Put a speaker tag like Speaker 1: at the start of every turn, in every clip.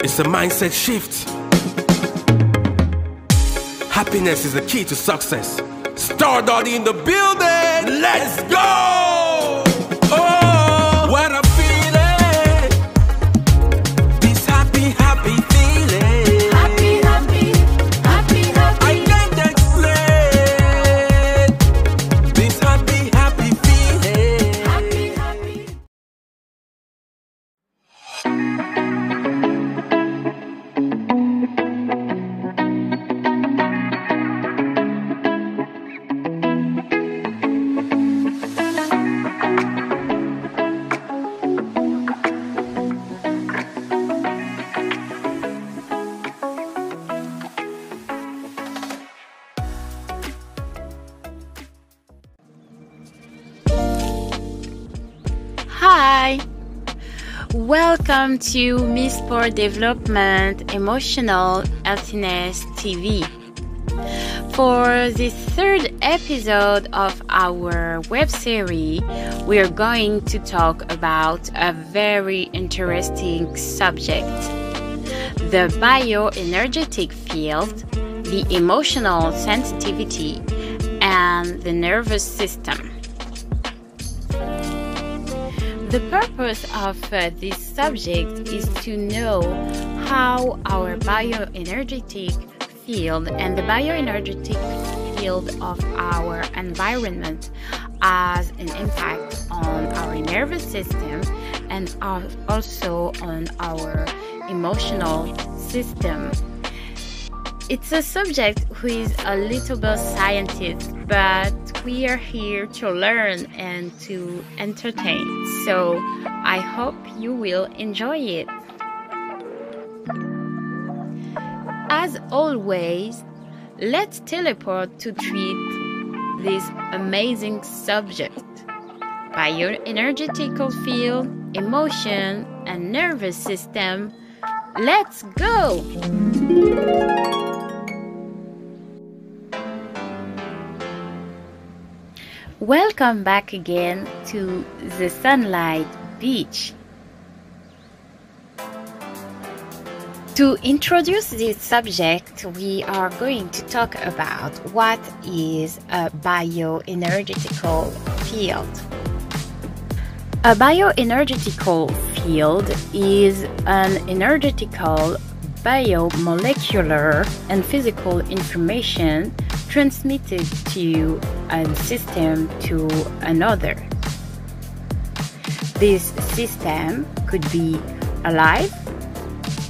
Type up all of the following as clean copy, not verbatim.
Speaker 1: It's a mindset shift. Happiness is the key to success. Stardust in the building. Let's go! Oh, what a feeling! This happy, happy feeling.
Speaker 2: Happy, happy, happy, happy.
Speaker 1: I can't explain this happy, happy feeling.
Speaker 2: Happy, happy.
Speaker 3: Hi! Welcome to Miss for Development Emotional Healthyness TV. For this third episode of our web series, we are going to talk about a very interesting subject: the bioenergetic field, the emotional sensitivity, and the nervous system. The purpose of this subject is to know how our bioenergetic field and the bioenergetic field of our environment has an impact on our nervous system and also on our emotional system. It's a subject who is a little bit scientist, but we are here to learn and to entertain. So I hope you will enjoy it. As always, let's teleport to treat this amazing subject: bioenergetical field, emotion, and nervous system. Let's go! Welcome back again to the Sunlight Beach. To introduce this subject, we are going to talk about what is a bioenergetical field. A bioenergetical field is an energetical, biomolecular, and physical information transmitted to a system to another. This system could be alive.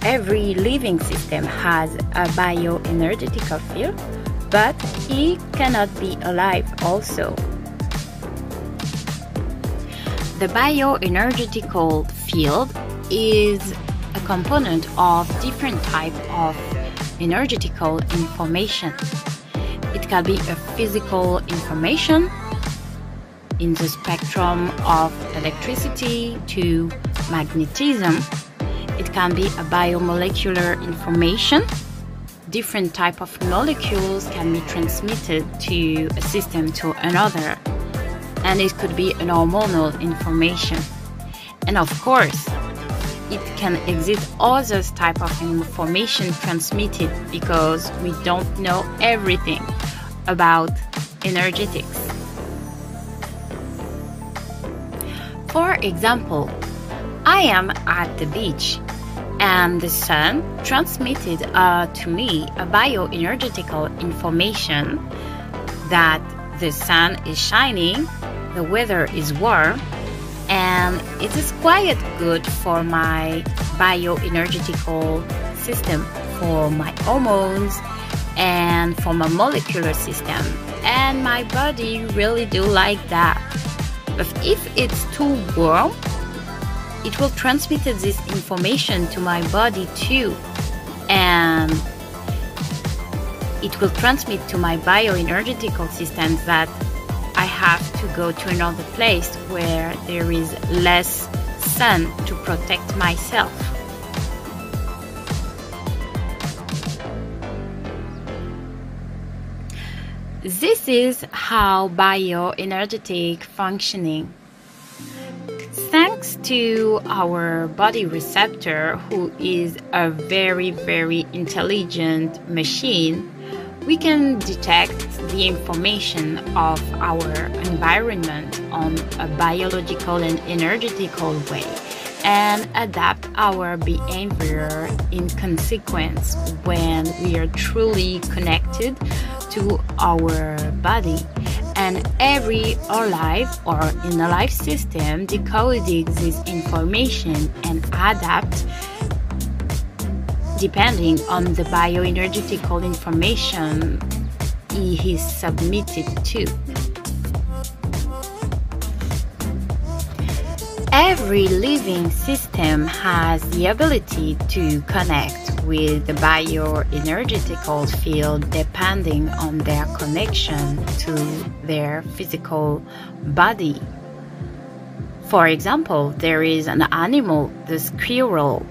Speaker 3: Every living system has a bioenergetical field, but it cannot be alive also. The bioenergetical field is a component of different types of energetical information. It can be a physical information in the spectrum of electricity to magnetism. It can be a biomolecular information. Different types of molecules can be transmitted to a system to another. And it could be an hormonal information. And of course, it can exist other type of information transmitted because we don't know everything about energetics. For example, I am at the beach and the sun transmitted to me a bioenergetical information that the sun is shining, the weather is warm, and it is quite good for my bioenergetical system, for my hormones, and for my molecular system. And my body really do like that. But if it's too warm, it will transmit this information to my body too. And it will transmit to my bioenergetical system that I have to go to another place where there is less sun to protect myself. This is how bioenergetic functioning. Thanks Thanks to our body receptor, who is a very, very intelligent machine, we can detect the information of our environment on a biological and energetical way and adapt our behavior in consequence when we are truly connected to our body. And every alive or in a life system decoding this information and adapt depending on the bioenergetical information he is submitted to. Every living system has the ability to connect with the bioenergetical field depending on their connection to their physical body. For example, there is an animal, the squirrel.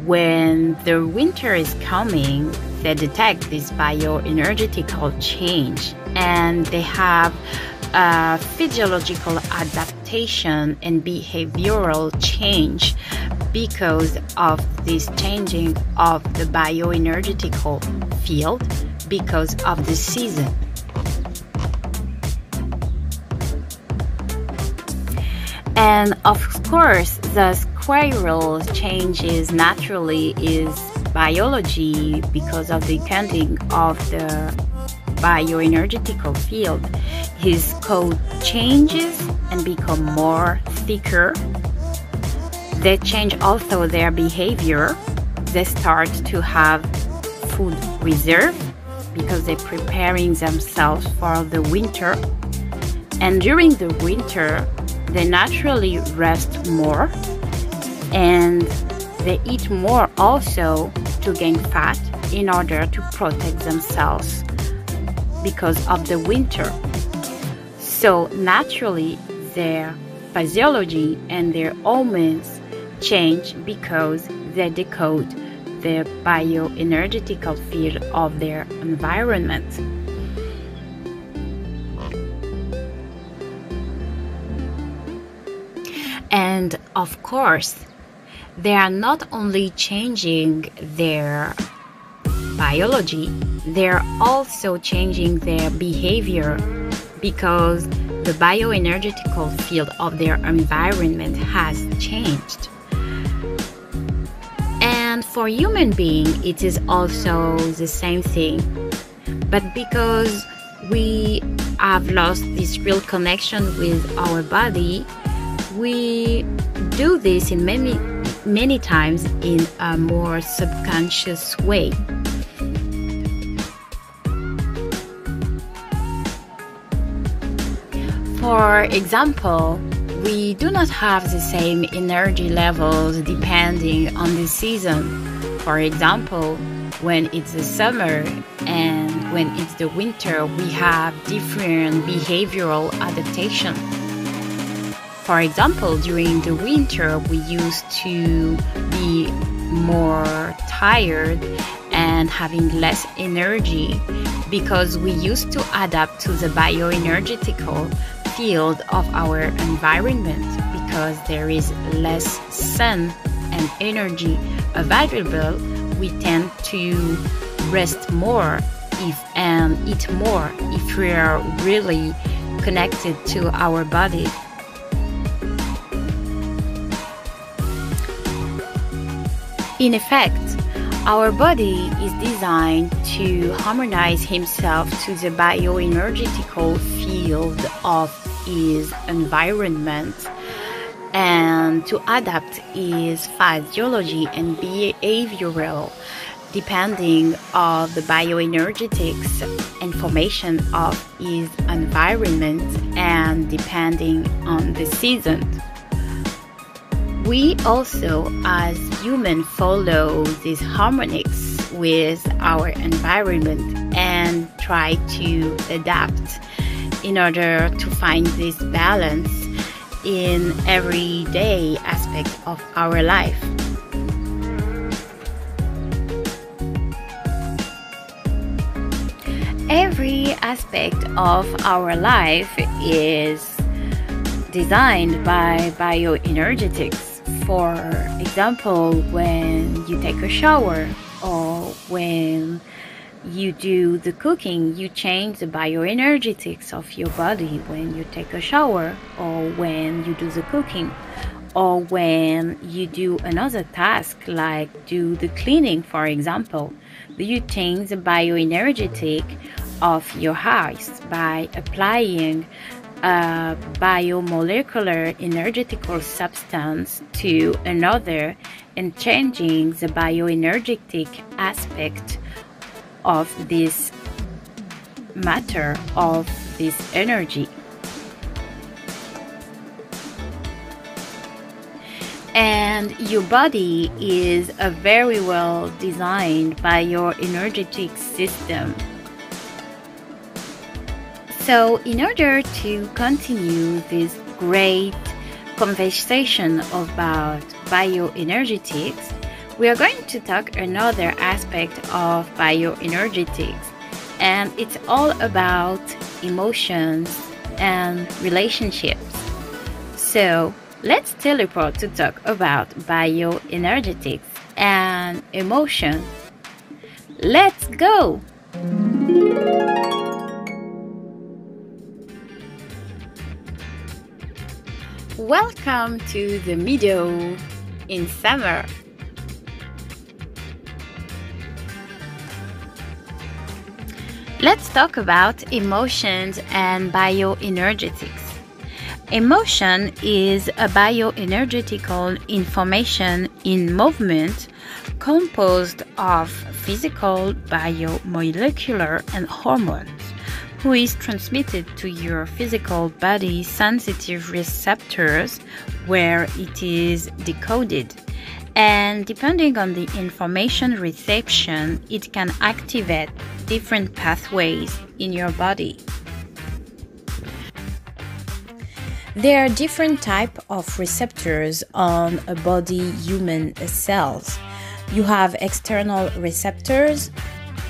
Speaker 3: When the winter is coming, they detect this bioenergetical change and they have a physiological adaptation and behavioral change because of this changing of the bioenergetical field because of the season. And of course, the squirrel changes naturally is biology because of the depending of the bioenergetical field. His coat changes and become more thicker. They change also their behavior. They start to have food reserve because they're preparing themselves for the winter. And during the winter, they naturally rest more and they eat more also to gain fat in order to protect themselves because of the winter. So naturally their physiology and their hormones change because they decode the bioenergetical field of their environment. And of course, they are not only changing their biology, they're also changing their behavior because the bioenergetical field of their environment has changed. And for human beings, it is also the same thing. But because we have lost this real connection with our body, we do this in many times in a more subconscious way. For example, we do not have the same energy levels depending on the season. For example, when it's the summer and when it's the winter, we have different behavioral adaptation. For example, during the winter, we used to be more tired and having less energy because we used to adapt to the bioenergetical field of our environment because there is less sun and energy available. We tend to rest more and eat more if we are really connected to our body. In effect, our body is designed to harmonize himself to the bioenergetical field of his environment and to adapt his physiology and behavioral depending on the bioenergetics information of his environment and depending on the season. We also, as humans, follow these harmonics with our environment and try to adapt in order to find this balance in everyday aspect of our life. Every aspect of our life is designed by bioenergetics. For example, when you take a shower or when you do the cooking, you change the bioenergetics of your body when you take a shower or when you do the cooking, or when you do another task like do the cleaning, for example. You change the bioenergetic of your house by applying a biomolecular energetical substance to another and changing the bioenergetic aspect of this matter, of this energy. And your body is a very well designed bioenergetic system. So in order to continue this great conversation about bioenergetics, we are going to talk another aspect of bioenergetics, and it's all about emotions and relationships. So let's teleport to talk about bioenergetics and emotion. Let's go! Welcome to the meadow in summer. Let's talk about emotions and bioenergetics. Emotion is a bioenergetical information in movement composed of physical, biomolecular, and hormones, who is transmitted to your physical body sensitive receptors where it is decoded. And depending on the information reception, it can activate different pathways in your body. There are different types of receptors on a body human cells. You have external receptors,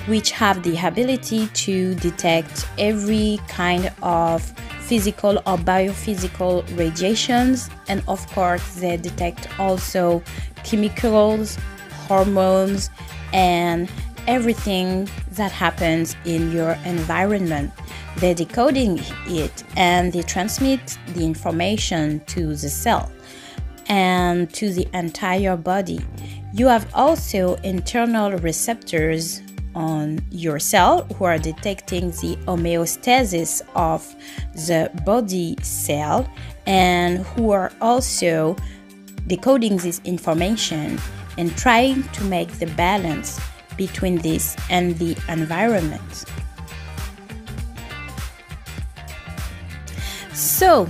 Speaker 3: which have the ability to detect every kind of physical or biophysical radiations, and of course they detect also chemicals, hormones, and everything that happens in your environment. They're decoding it and they transmit the information to the cell and to the entire body. You have also internal receptors on your cell who are detecting the homeostasis of the body cell and who are also decoding this information and trying to make the balance between this and the environment. So,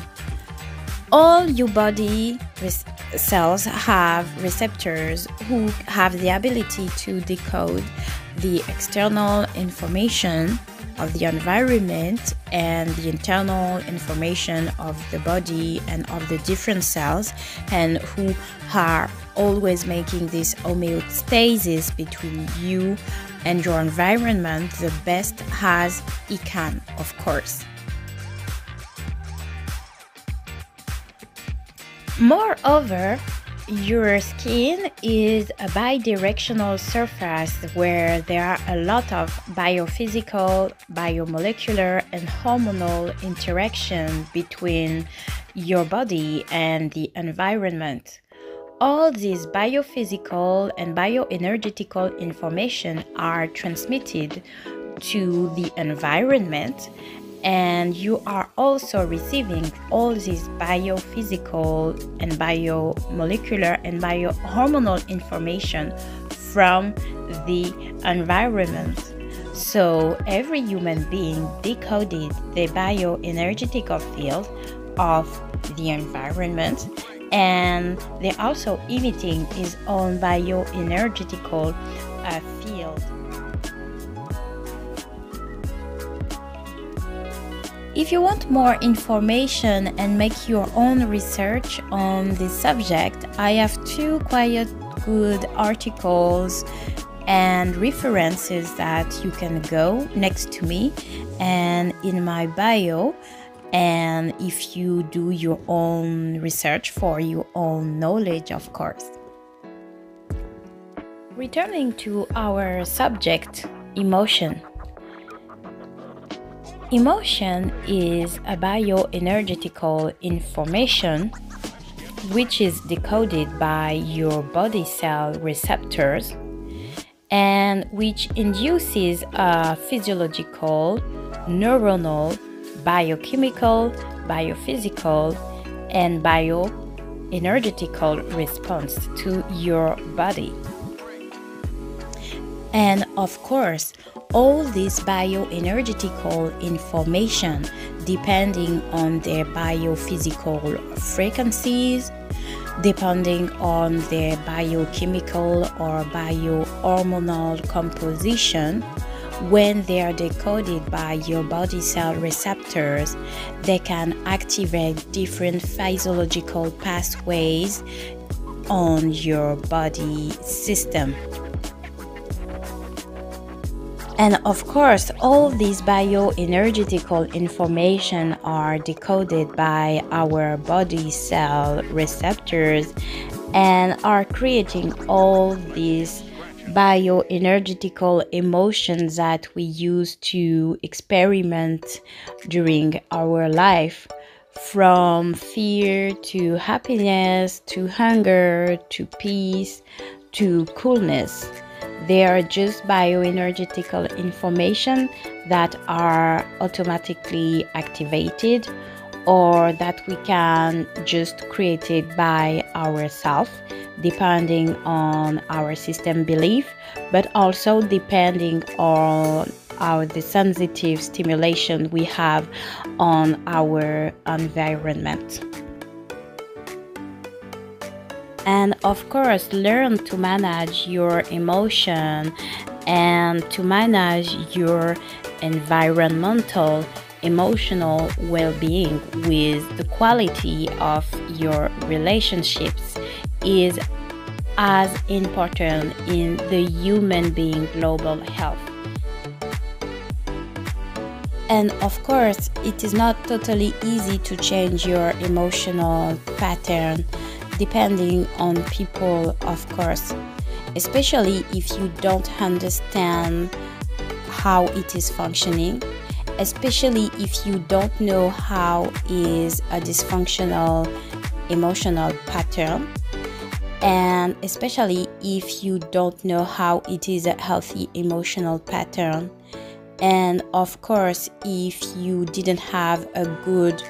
Speaker 3: all your body cells have receptors who have the ability to decode the external information of the environment and the internal information of the body and of the different cells, and who are always making this homeostasis between you and your environment the best as it can, of course. Moreover, your skin is a bidirectional surface where there are a lot of biophysical, biomolecular, and hormonal interaction between your body and the environment. All these biophysical and bioenergetical information are transmitted to the environment, and you are also receiving all this biophysical and biomolecular and biohormonal information from the environment. So every human being decoded the bioenergetical field of the environment, and they're also emitting his own bioenergetical field. If you want more information and make your own research on this subject, I have two quite good articles and references that you can go next to me and in my bio. and if you do your own research for your own knowledge, of course. Returning to our subject, emotion. Emotion is a bioenergetical information which is decoded by your body cell receptors and which induces a physiological, neuronal, biochemical, biophysical, and bioenergetical response to your body. And of course, all this bioenergetical information, depending on their biophysical frequencies, depending on their biochemical or biohormonal composition, when they are decoded by your body cell receptors, they can activate different physiological pathways on your body system. And of course, all these bioenergetical information are decoded by our body cell receptors and are creating all these bioenergetical emotions that we use to experiment during our life, from fear to happiness to hunger to peace to coolness. They are just bioenergetical information that are automatically activated or that we can just create it by ourselves, depending on our system belief, but also depending on the sensitive stimulation we have on our environment. And of course, learn to manage your emotion and to manage your environmental, emotional well-being with the quality of your relationships is as important in the human being global health. And of course, it is not totally easy to change your emotional pattern depending on people, of course, especially if you don't understand how it is functioning, especially if you don't know how is a dysfunctional emotional pattern, and especially if you don't know how it is a healthy emotional pattern. And of course, if you didn't have a good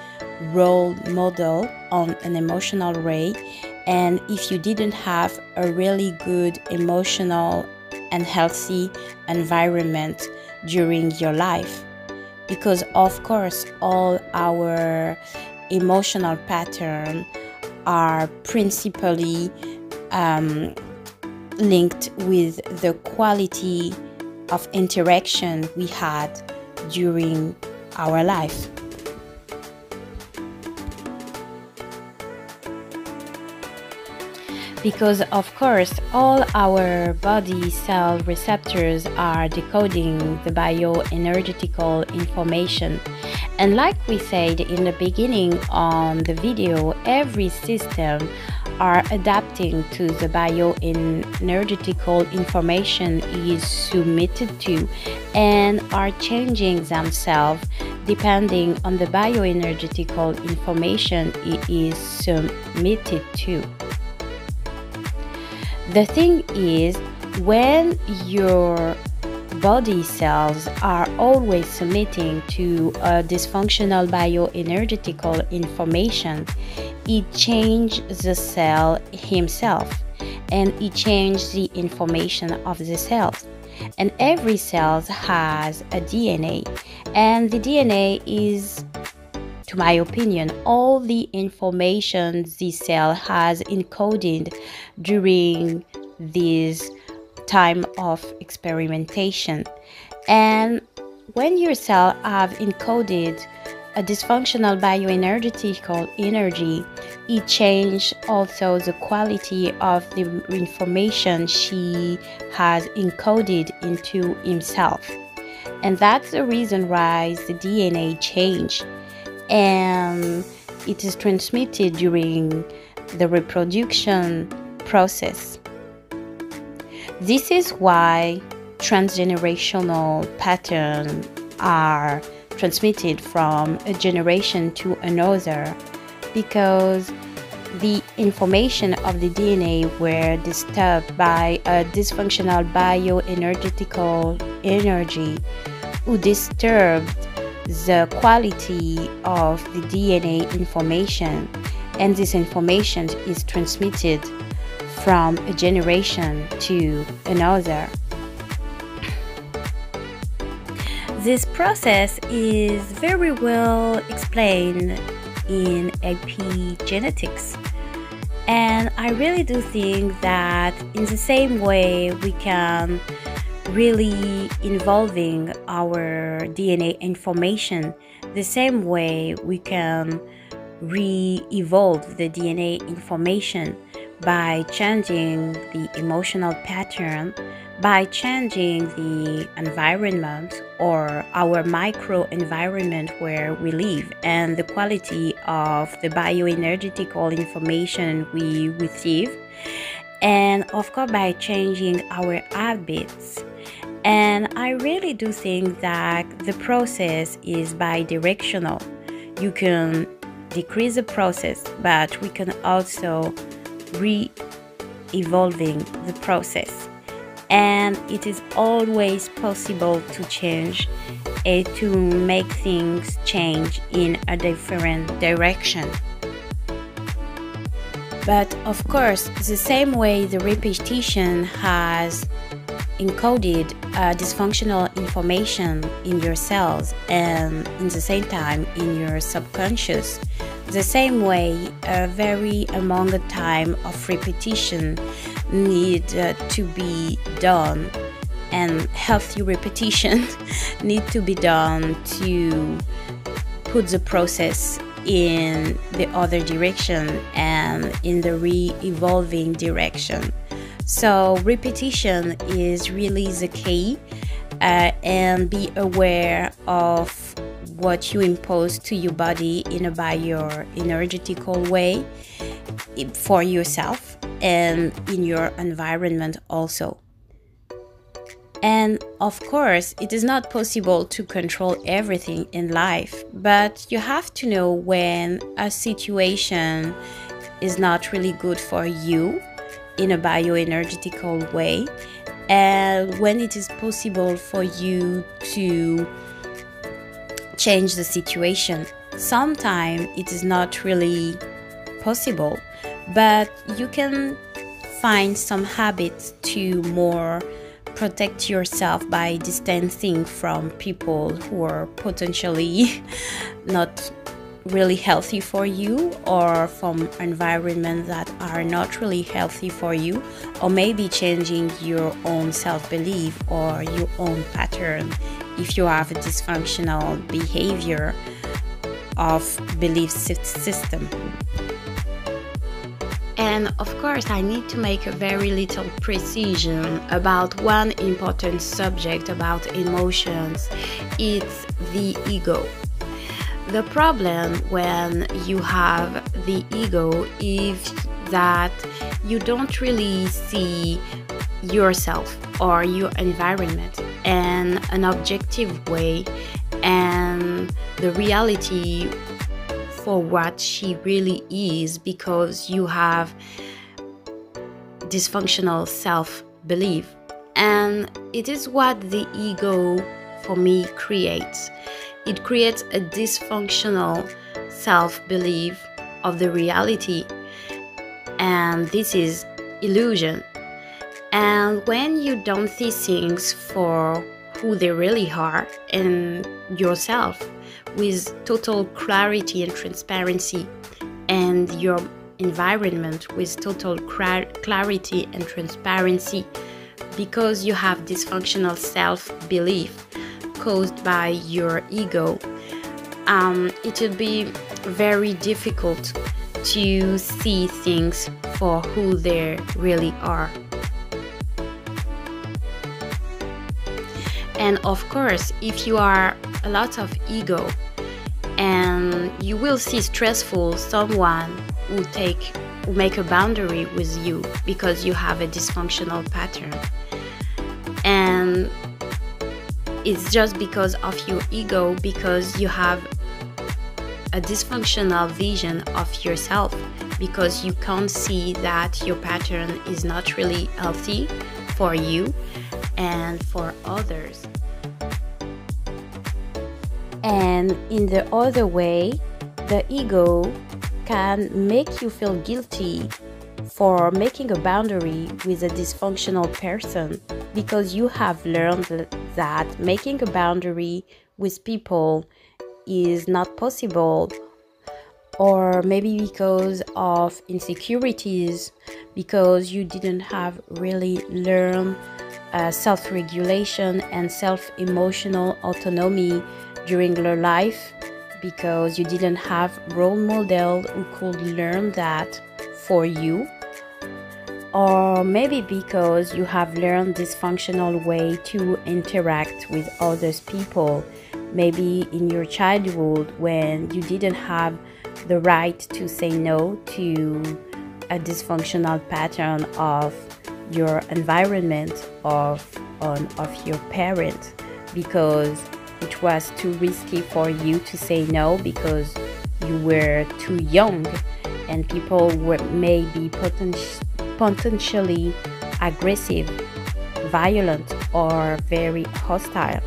Speaker 3: role model on an emotional way, and if you didn't have a really good emotional and healthy environment during your life, because of course all our emotional patterns are principally linked with the quality of interaction we had during our life. Because of course all our body cell receptors are decoding the bioenergetical information, and like we said in the beginning on the video, every system are adapting to the bioenergetical information is submitted to and are changing themselves depending on the bioenergetical information it is submitted to. The thing is, when your body cells are always submitting to a dysfunctional bioenergetical information, it changes the cell himself and it changes the information of the cells. And every cell has a DNA, and the DNA is, to my opinion, all the information the cell has encoded during this time of experimentation. And when your cell have encoded a dysfunctional bioenergetical energy, it changes also the quality of the information she has encoded into himself. And that's the reason why the DNA change. and it is transmitted during the reproduction process. This is why transgenerational patterns are transmitted from a generation to another, because the information of the DNA were disturbed by a dysfunctional bioenergetical energy who disturbed the quality of the DNA information, and this information is transmitted from a generation to another. This process is very well explained in epigenetics, and I really do think that in the same way we can really involving our DNA information, the same way we can re-evolve the DNA information by changing the emotional pattern, by changing the environment or our microenvironment where we live, and the quality of the bioenergetical information we receive, and of course by changing our habits. And I really do think that the process is bi-directional. You can decrease the process, but we can also re-evolving the process, and it is always possible to change and to make things change in a different direction. But of course, the same way the repetition has encoded dysfunctional information in your cells and in the same time in your subconscious, the same way a very long time of repetition need to be done, and healthy repetition need to be done to put the process in the other direction and in the re-evolving direction. So repetition is really the key, and be aware of what you impose to your body in a bioenergetical way for yourself and in your environment also. And of course, it is not possible to control everything in life, but you have to know when a situation is not really good for you in a bioenergetical way, and when it is possible for you to change the situation. Sometimes it is not really possible, but you can find some habits to more protect yourself by distancing from people who are potentially not really healthy for you, or from environments that are not really healthy for you, or maybe changing your own self-belief or your own pattern if you have a dysfunctional behavior of belief system. And of course, I need to make a very little precision about one important subject about emotions. It's the ego. The problem when you have the ego is that you don't really see yourself or your environment in an objective way, and the reality for what she really is, because you have dysfunctional self-belief. And it is what the ego for me creates. It creates a dysfunctional self-belief of the reality, and this is illusion. And when you don't see things for who they really are in yourself with total clarity and transparency, and your environment with total clarity and transparency, because you have dysfunctional self-belief caused by your ego, it will be very difficult to see things for who they really are. And of course, if you are a lot of ego, and you will see stressful someone who make a boundary with you because you have a dysfunctional pattern, and it's just because of your ego, because you have a dysfunctional vision of yourself, because you can't see that your pattern is not really healthy for you and for others. And in the other way, the ego can make you feel guilty for making a boundary with a dysfunctional person, because you have learned that making a boundary with people is not possible, or maybe because of insecurities, because you didn't have really learned self-regulation and self-emotional autonomy during your life, because you didn't have role model who could learn that for you, or maybe because you have learned dysfunctional way to interact with others people, maybe in your childhood when you didn't have the right to say no to a dysfunctional pattern of your environment, of your parent, because it was too risky for you to say no because you were too young, and people were maybe potentially aggressive, violent, or very hostile.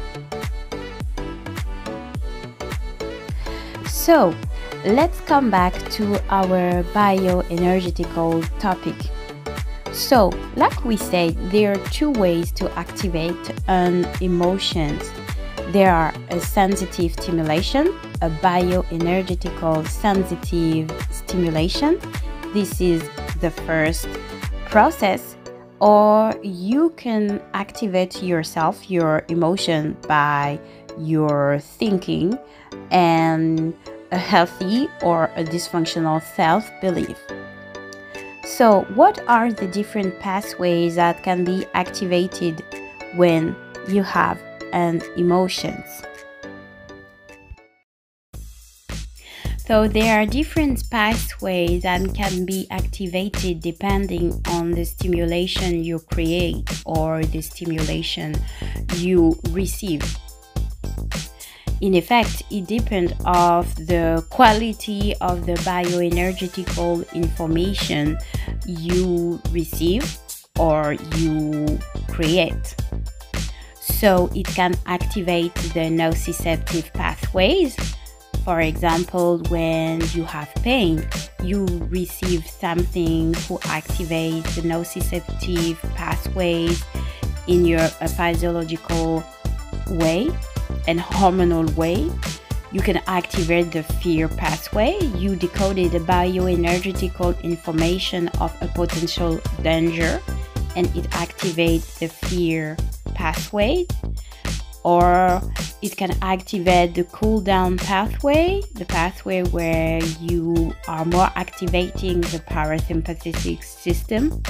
Speaker 3: So let's come back to our bioenergetical topic. So, like we said, there are two ways to activate an emotions. There are a sensitive stimulation, a bioenergetical sensitive stimulation. This is the first process. Or you can activate yourself, your emotion, by your thinking and a healthy or a dysfunctional self-belief. So what are the different pathways that can be activated when you have an emotions? So there are different pathways that can be activated depending on the stimulation you create or the stimulation you receive. In effect, it depends on the quality of the bioenergetical information you receive or you create. So it can activate the nociceptive pathways. For example, when you have pain, you receive something who activates the nociceptive pathways in your physiological way and hormonal way. You can activate the fear pathway. You decoded the bioenergetical information of a potential danger, and it activates the fear pathway. Or it can activate the cool down pathway, the pathway where you are more activating the parasympathetic system.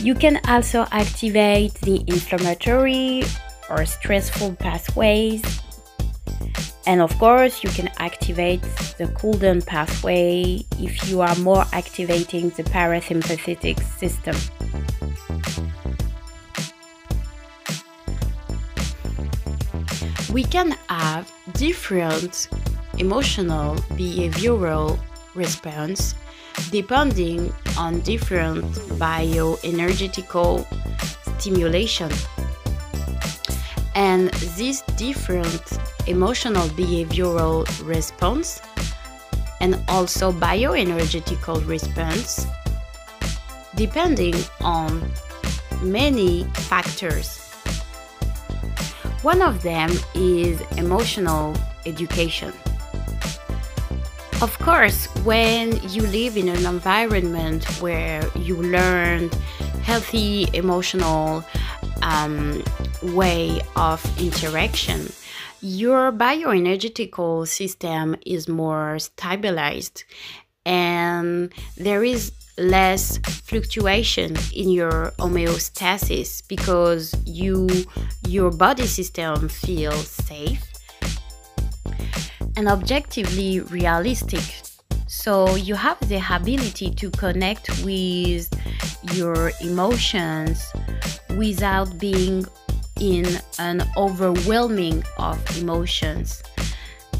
Speaker 3: You can also activate the inflammatory or stressful pathways. And of course, you can activate the cool down pathway if you are more activating the parasympathetic system. We can have different emotional behavioral response depending on different bioenergetical stimulation. And this different emotional behavioral response and also bioenergetical response depending on many factors. One of them is emotional education. Of course, when you live in an environment where you learn healthy emotional way of interaction, your bioenergetical system is more stabilized and there is less fluctuation in your homeostasis because your body system feels safe and objectively realistic. So you have the ability to connect with your emotions without being in an overwhelming of emotions.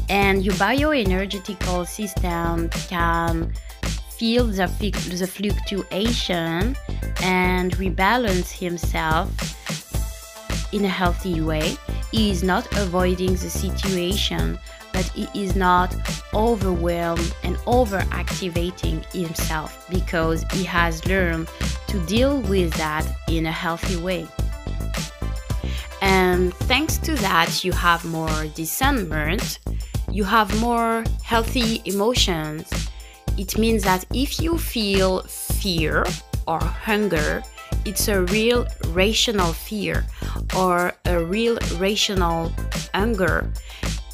Speaker 3: And your bioenergetical system can feel the fluctuation and rebalance himself in a healthy way. He is not avoiding the situation, but he is not overwhelmed and overactivating himself because he has learned to deal with that in a healthy way. And thanks to that, you have more discernment, you have more healthy emotions. It means that if you feel fear or hunger, it's a real rational fear or a real rational hunger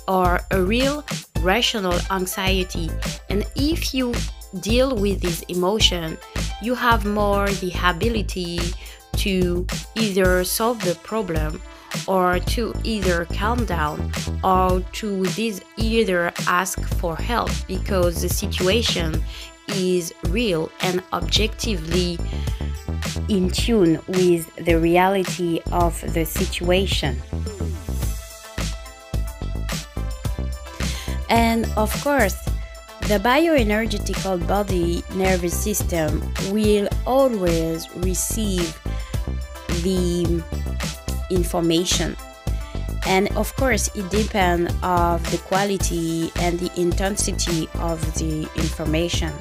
Speaker 3: or a real rational anxiety. And if you deal with this emotion, you have more the ability to either solve the problem or to either calm down or to either ask for help because the situation is real and objectively in tune with the reality of the situation. And of course, the bioenergetical body nervous system will always receive the information, and of course it depends on the quality and the intensity of the information,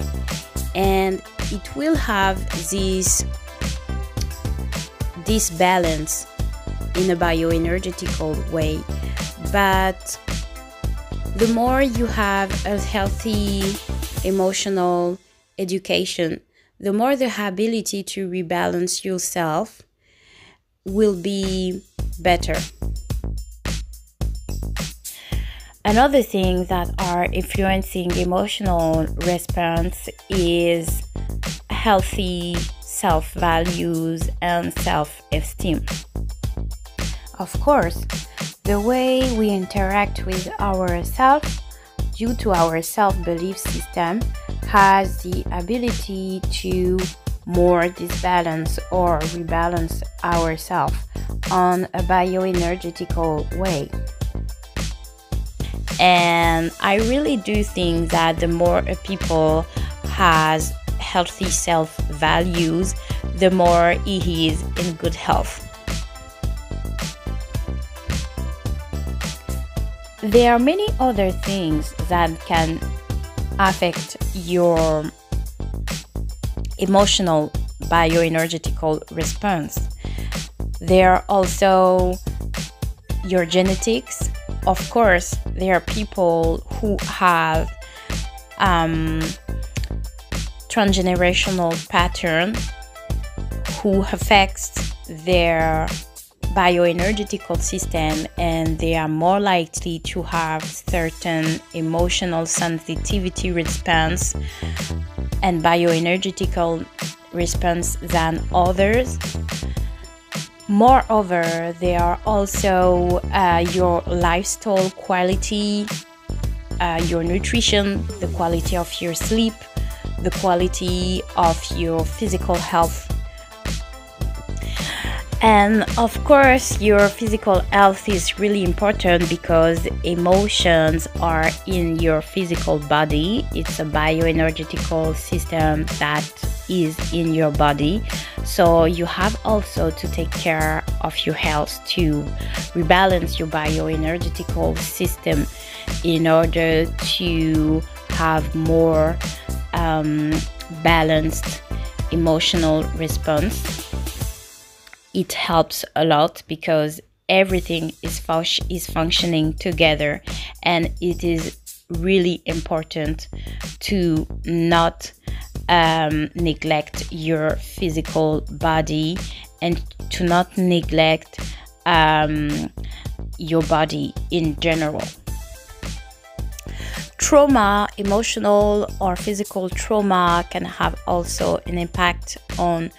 Speaker 3: and it will have this balance in a bioenergetical way. But the more you have a healthy emotional education, the more the ability to rebalance yourself will be better. Another thing that are influencing emotional response is healthy self-values and self-esteem. Of course, the way we interact with ourselves due to our self-belief system has the ability to more disbalance or rebalance ourselves on a bioenergetical way. And I really do think that the more a people has healthy self-values, the more he is in good health. There are many other things that can affect your emotional bioenergetical response. There are also your genetics. Of course, there are people who have transgenerational pattern who affects their bioenergetical system, and they are more likely to have certain emotional sensitivity response and bioenergetical response than others. Moreover, there are also your lifestyle quality, your nutrition, the quality of your sleep, the quality of your physical health. And of course, your physical health is really important because emotions are in your physical body. It's a bioenergetical system that is in your body. So you have also to take care of your health to rebalance your bioenergetical system in order to have more balanced emotional response. It helps a lot because everything is functioning together, and it is really important to not neglect your physical body and to not neglect your body in general. Trauma, emotional or physical trauma, can have also an impact on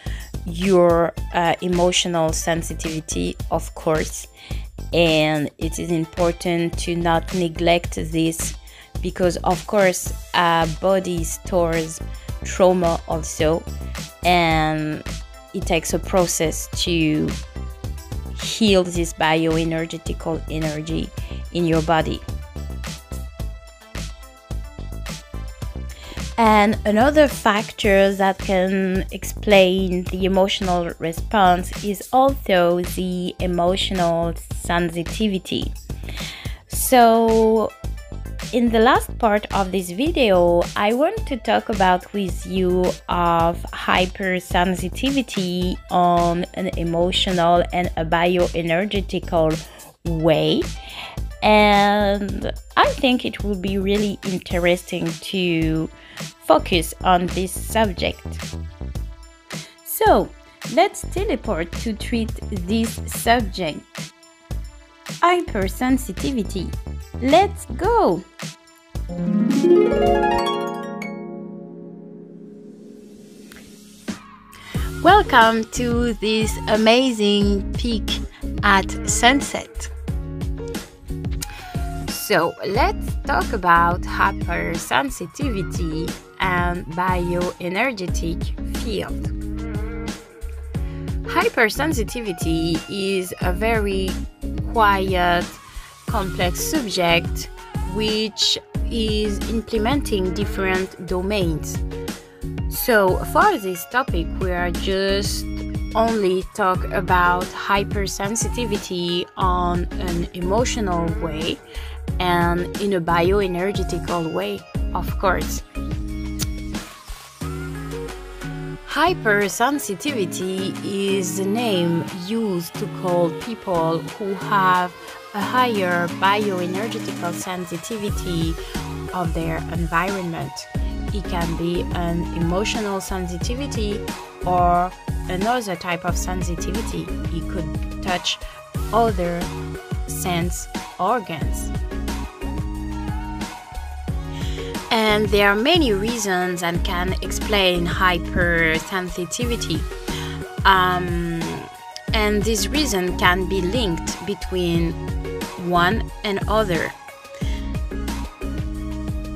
Speaker 3: your emotional sensitivity, of course, and it is important to not neglect this because of course our body stores trauma also, and it takes a process to heal this bioenergetical energy in your body. And another factor that can explain the emotional response is also the emotional sensitivity. So in the last part of this video, I want to talk about with you of hypersensitivity on an emotional and a bioenergetical way. And I think it will be really interesting to focus on this subject. So let's teleport to treat this subject. Hypersensitivity. Let's go! Welcome to this amazing peak at sunset. So let's talk about hypersensitivity and bioenergetic field. Hypersensitivity is a very quiet, complex subject which is implementing different domains. So for this topic, we are just only talk about hypersensitivity on an emotional way and in a bioenergetical way, of course. Hypersensitivity is the name used to call people who have a higher bioenergetical sensitivity of their environment. It can be an emotional sensitivity or another type of sensitivity. It could touch other sense organs. And there are many reasons that can explain hypersensitivity. And this reason can be linked between one and other.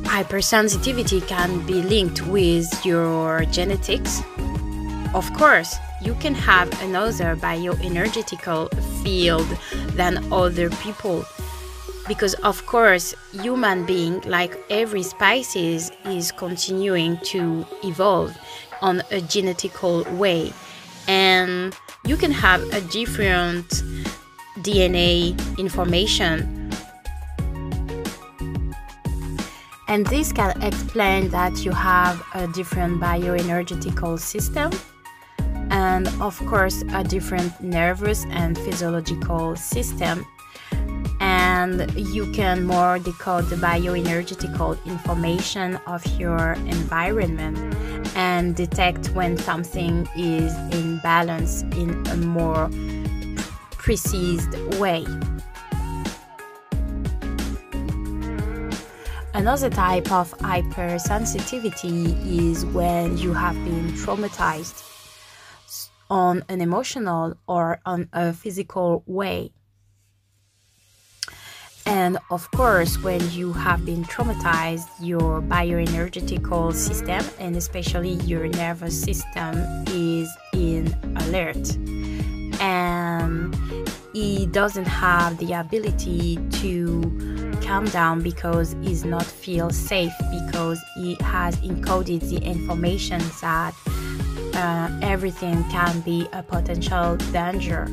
Speaker 3: Hypersensitivity can be linked with your genetics. Of course, you can have another bioenergetical field than other people, because of course human being, like every species, is continuing to evolve on a genetical way, and you can have a different DNA information, and this can explain that you have a different bioenergetical system and of course a different nervous and physiological system. And you can more decode the bioenergetical information of your environment and detect when something is in balance in a more precise way. Another type of hypersensitivity is when you have been traumatized on an emotional or on a physical way. And of course, when you have been traumatized, your bioenergetical system and especially your nervous system is in alert, and it doesn't have the ability to calm down because it not feel safe, because it has encoded the information that everything can be a potential danger.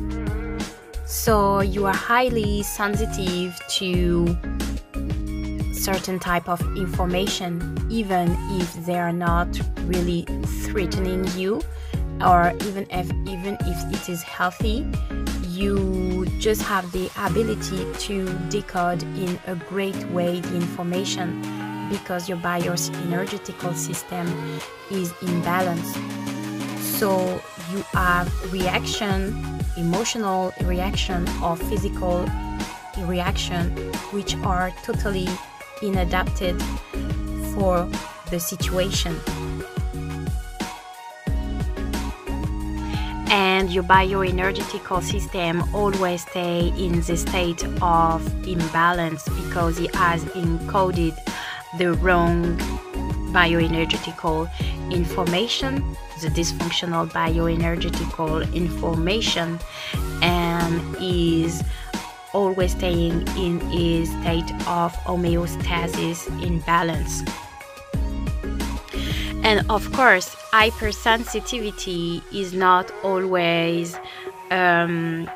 Speaker 3: So you are highly sensitive to certain type of information, even if they are not really threatening you, or even if it is healthy. You just have the ability to decode in a great way the information because your bioenergetical system is in balance. So you have reaction, emotional reaction or physical reaction, which are totally inadapted for the situation. And your bioenergetical system always stay in the state of imbalance because it has encoded the wrong bioenergetical information, the dysfunctional bioenergetical information, and is always staying in a state of homeostasis, in balance. And of course, hypersensitivity is not always an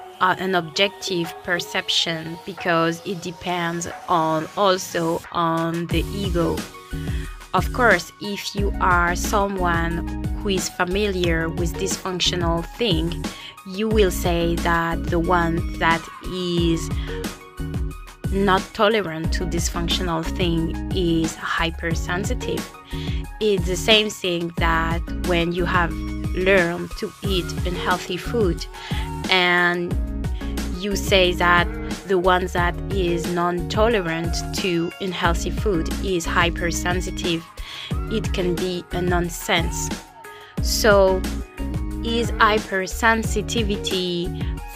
Speaker 3: objective perception, because it depends also on the ego. Of course, if you are someone who is familiar with dysfunctional thing, you will say that the one that is not tolerant to dysfunctional thing is hypersensitive. It's the same thing that when you have learned to eat unhealthy food and you say that the one that is non-tolerant to unhealthy food is hypersensitive, it can be a nonsense. So is hypersensitivity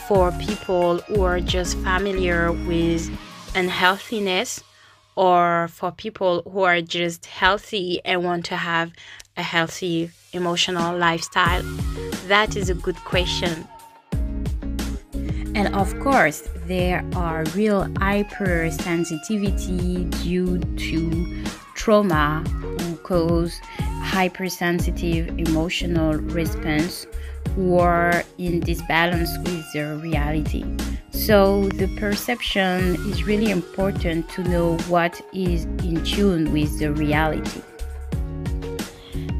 Speaker 3: for people who are just familiar with unhealthiness, or for people who are just healthy and want to have a healthy emotional lifestyle? That is a good question. And of course, there are real hypersensitivity due to trauma who cause hypersensitive emotional response, who are in disbalance with their reality. So the perception is really important to know what is in tune with the reality.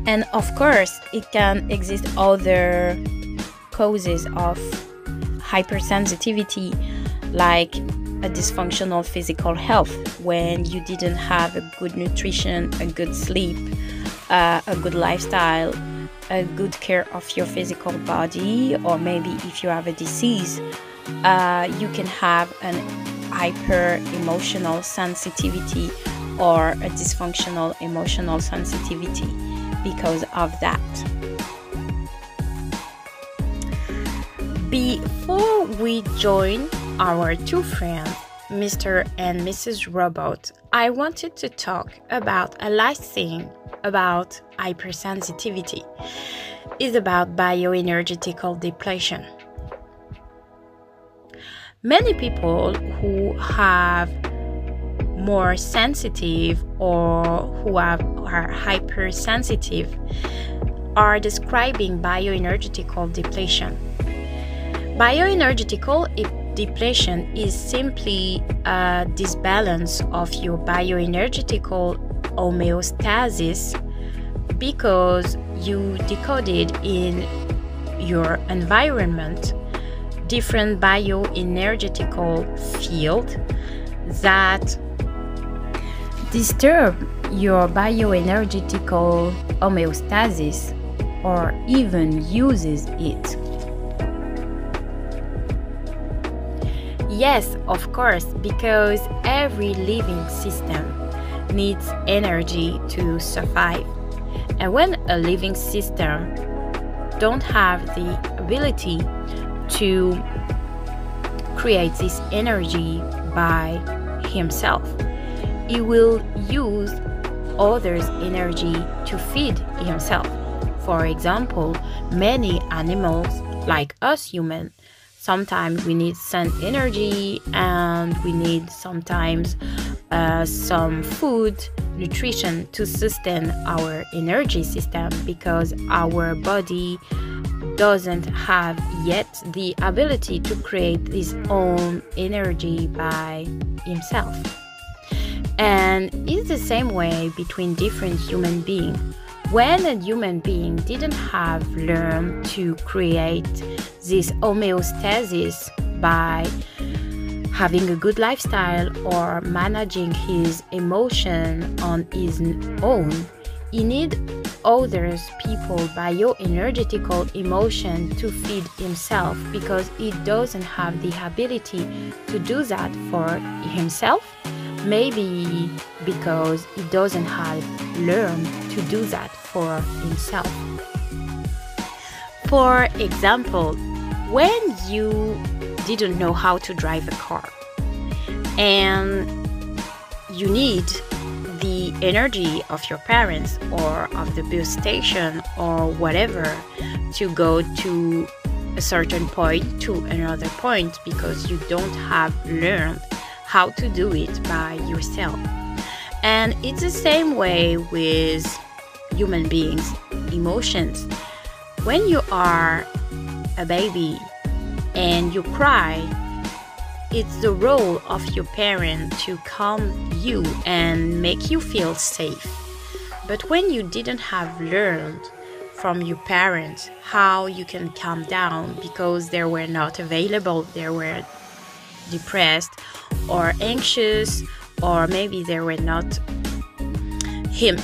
Speaker 3: And of course, it can exist other causes of hypersensitivity, like a dysfunctional physical health, when you didn't have a good nutrition, a good sleep, a good lifestyle, a good care of your physical body, or maybe if you have a disease, you can have an hyper emotional sensitivity or a dysfunctional emotional sensitivity because of that. Before we join our two friends, Mr. and Mrs. Robot, I wanted to talk about a last thing about hypersensitivity. It's about bioenergetical depletion. Many people who have more sensitive or who are hypersensitive are describing bioenergetical depletion. Bioenergetical depletion is simply a disbalance of your bioenergetical homeostasis because you decoded in your environment different bioenergetical fields that disturb your bioenergetical homeostasis or even uses it. Yes, of course, because every living system needs energy to survive. And when a living system don't have the ability to create this energy by himself, he will use others' energy to feed himself. For example, many animals, like us humans, sometimes we need sun energy and we need sometimes some food, nutrition to sustain our energy system because our body doesn't have yet the ability to create his own energy by himself. And it's the same way between different human beings. When a human being didn't have learned to create this homeostasis by having a good lifestyle or managing his emotion on his own, he needs others people bioenergetical emotion to feed himself because he doesn't have the ability to do that for himself. Maybe because he doesn't have learned to do that for himself. For example, when you didn't know how to drive a car and you need the energy of your parents or of the bus station or whatever to go to a certain point to another point, because you don't have learned how to do it by yourself. And it's the same way with human beings' emotions. When you are a baby and you cry, it's the role of your parent to calm you and make you feel safe. But when you didn't have learned from your parents how you can calm down because they were not available, they were depressed or anxious, or maybe they were not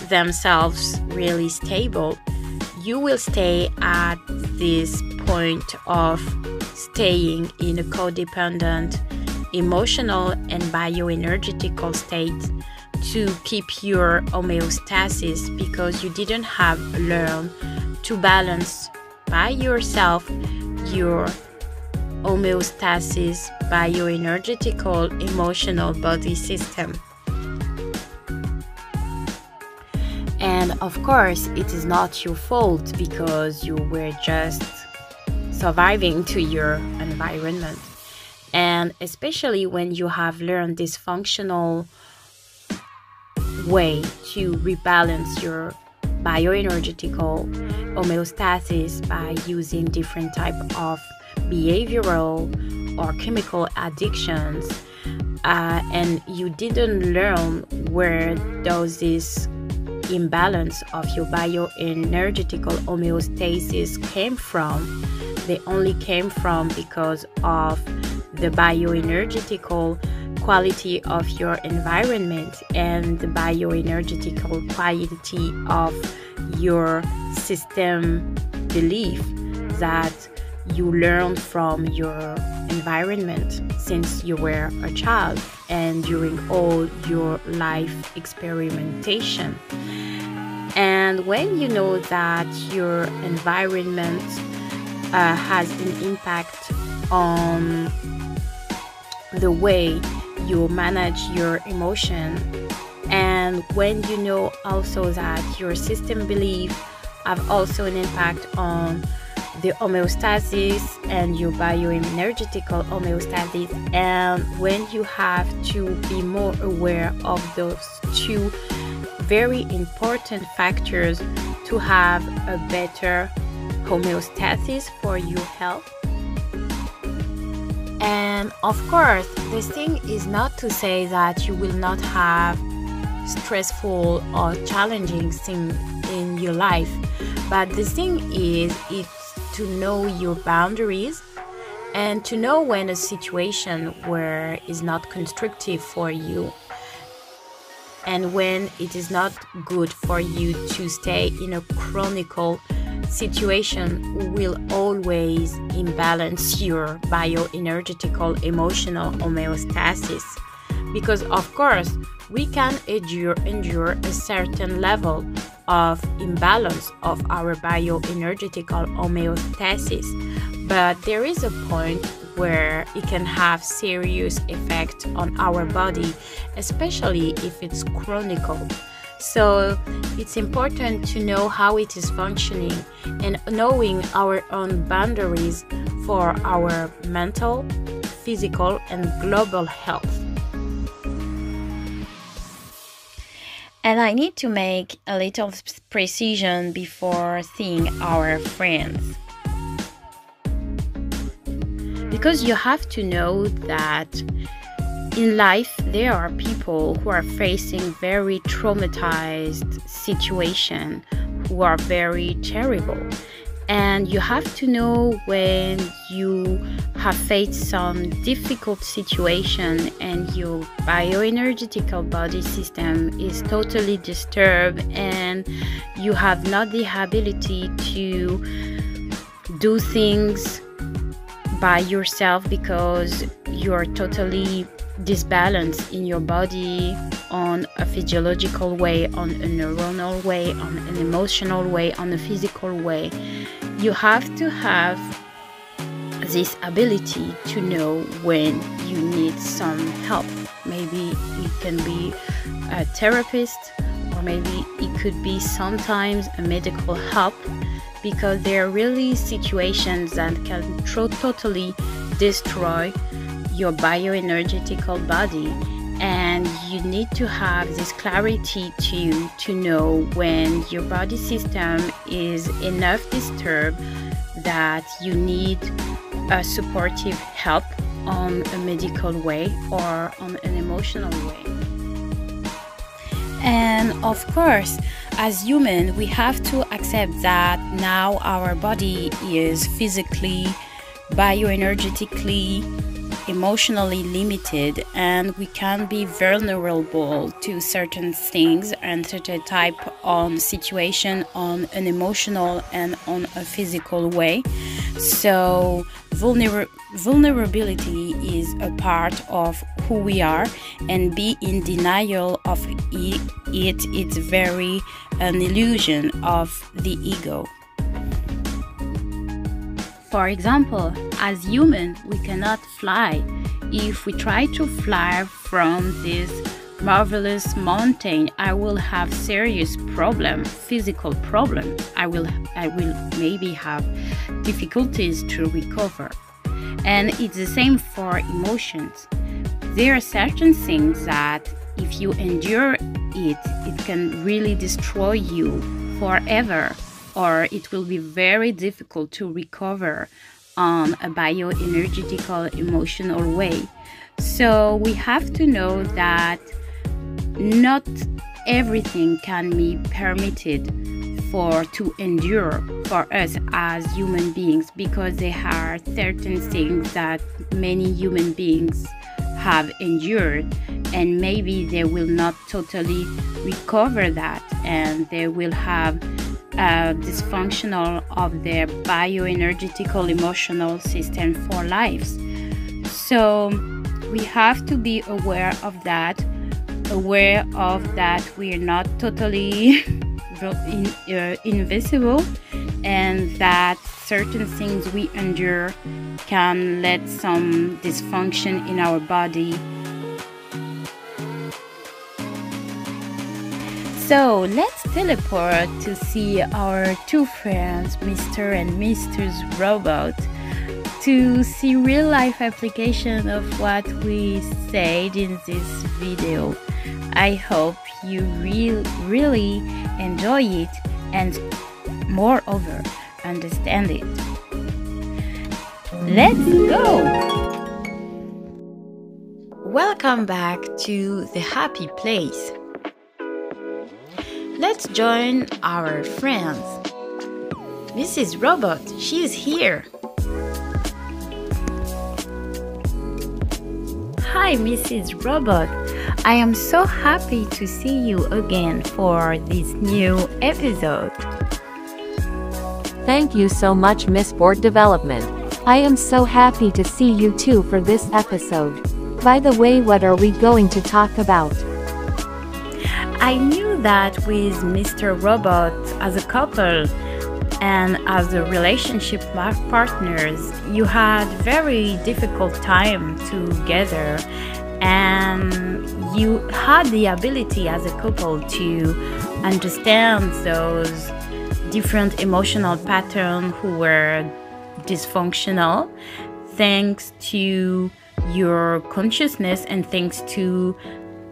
Speaker 3: themselves really stable, you will stay at this point of staying in a codependent emotional and bioenergetical state to keep your homeostasis, because you didn't have learned to balance by yourself your homeostasis, bioenergetical, emotional body system. And of course, it is not your fault because you were just surviving to your environment. And especially when you have learned this functional way to rebalance your bioenergetical homeostasis by using different type of behavioral or chemical addictions, and you didn't learn where does this imbalance of your bioenergetical homeostasis came from. They only came from because of the bioenergetical quality of your environment and the bioenergetical quality of your system belief that you learned from your environment since you were a child and during all your life experimentation. And when you know that your environment has an impact on the way you manage your emotion, and when you know also that your system belief have also an impact on the homeostasis and your bioenergetical homeostasis, and when you have to be more aware of those two very important factors to have a better homeostasis for your health. And of course, this thing is not to say that you will not have stressful or challenging things in your life, but the thing is it's to know your boundaries and to know when a situation where is not constructive for you and when it is not good for you to stay in a chronicle situation will always imbalance your bioenergetical emotional homeostasis. Because of course we can endure a certain level of imbalance of our bioenergetical homeostasis, but there is a point where it can have serious effect on our body, especially if it's chronical. So it's important to know how it is functioning and knowing our own boundaries for our mental, physical, and global health. And I need to make a little precision before seeing our friends. Because you have to know that in life there are people who are facing very traumatized situations, who are very terrible. And you have to know when you have faced some difficult situation and your bioenergetical body system is totally disturbed and you have not the ability to do things by yourself because you're totally disbalanced in your body on a physiological way, on a neuronal way, on an emotional way, on a physical way. You have to have this ability to know when you need some help. Maybe it can be a therapist, or maybe it could be sometimes a medical help, because there are really situations that can totally destroy your bioenergetical body, and you need to have this clarity to know when your body system is enough disturbed that you need a supportive help on a medical way or on an emotional way. And of course, as human, we have to accept that now our body is physically, bioenergetically, emotionally limited, and we can be vulnerable to certain things and certain type of situation on an emotional and on a physical way. So vulnerability is a part of who we are, and be in denial of it's very an illusion of the ego. For example, as human, we cannot fly. If we try to fly from this marvelous mountain, I will have serious problem, physical problem. I will maybe have difficulties to recover. And it's the same for emotions. There are certain things that if you endure it, it can really destroy you forever, or it will be very difficult to recover on a bioenergetical emotional way. So we have to know that not everything can be permitted to endure for us as human beings, because there are certain things that many human beings have endured, and maybe they will not totally recover that, and they will have dysfunctional of their bioenergetical emotional system for lives. So we have to be aware of that we're not totally invisible, and that certain things we endure can let some dysfunction in our body. So let's teleport to see our two friends, Mr. and Mrs. Robot, to see real life application of what we said in this video. I hope you really enjoy it and moreover understand it. Let's go! Welcome back to the happy place. Let's join our friends. Mrs. Robot, she is here. Hi, Mrs. Robot. I am so happy to see you again for this new episode.
Speaker 4: Thank you so much, Miss Board Development. I am so happy to see you too for this episode. By the way, what are we going to talk about?
Speaker 3: I knew that with Mr. Robot as a couple and as a relationship partners, you had very difficult time together, and you had the ability as a couple to understand those different emotional patterns who were dysfunctional, thanks to your consciousness and thanks to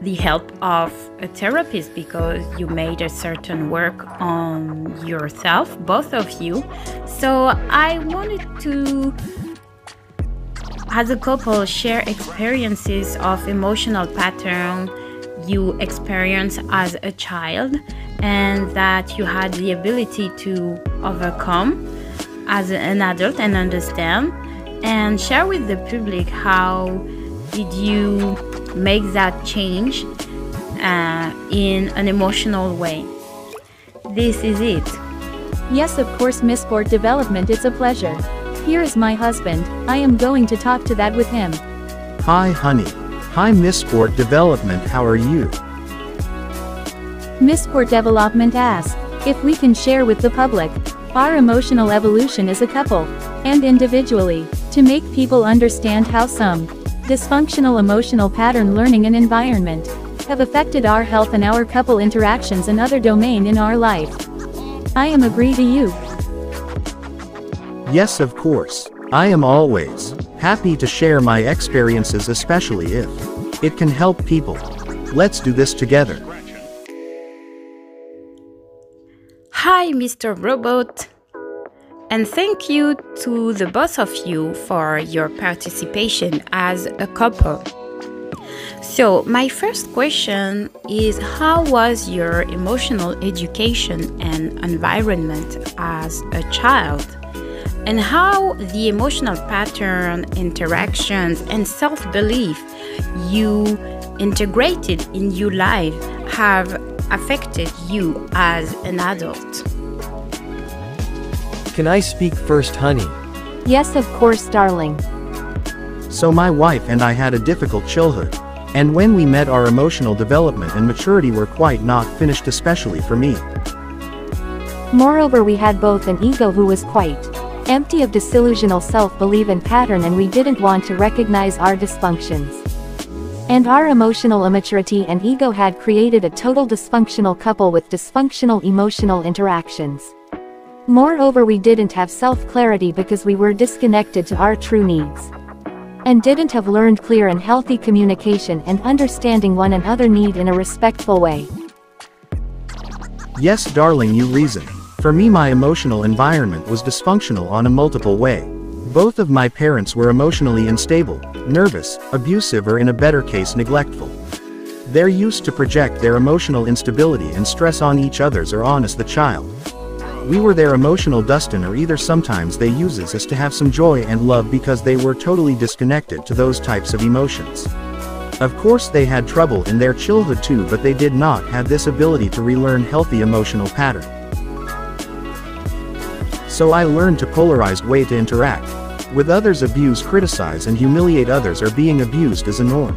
Speaker 3: the help of a therapist, because you made a certain work on yourself, both of you. So I wanted to, as a couple, share experiences of emotional pattern you experienced as a child and that you had the ability to overcome as an adult and understand, and share with the public how did you make that change in an emotional way. This is it.
Speaker 4: Yes, of course, Miss Board Development, it's a pleasure. Here is my husband. I am going to talk to that with him.
Speaker 5: Hi, honey. Hi, Miss Board Development, how are you?
Speaker 4: Miss Board Development asks if we can share with the public our emotional evolution as a couple and individually, to make people understand how some dysfunctional emotional pattern learning and environment
Speaker 6: have affected our health and our couple interactions and other domain in our life. I am agree to you.
Speaker 5: Yes, of course. I am always happy to share my experiences, especially if it can help people. Let's do this together.
Speaker 3: Hi, Mr. Robot. And thank you to the both of you for your participation as a couple. So, my first question is, how was your emotional education and environment as a child? And how the emotional pattern, interactions, and self-belief you integrated in your life have affected you as an adult?
Speaker 7: Can I speak first, honey?
Speaker 4: Yes, of course, darling.
Speaker 5: So my wife and I had a difficult childhood. And when we met, our emotional development and maturity were quite not finished, especially for me.
Speaker 4: Moreover, we had both an ego who was quite empty of disillusional self-belief and pattern, and we didn't want to recognize our dysfunctions. And our emotional immaturity and ego had created a total dysfunctional couple with dysfunctional emotional interactions. Moreover, we didn't have self-clarity because we were disconnected to our true needs. And didn't have learned clear and healthy communication and understanding one another need in a respectful way.
Speaker 5: Yes, darling, you reason. For me, my emotional environment was dysfunctional on a multiple way. Both of my parents were emotionally unstable, nervous, abusive, or in a better case, neglectful. They're used to project their emotional instability and stress on each other's or on us, the child. We were their emotional dustbin, or either sometimes they uses us to have some joy and love because they were totally disconnected to those types of emotions. Of course, they had trouble in their childhood too, but they did not have this ability to relearn healthy emotional pattern. So I learned to polarized way to interact with others, abuse, criticize, and humiliate others, or being abused as a norm.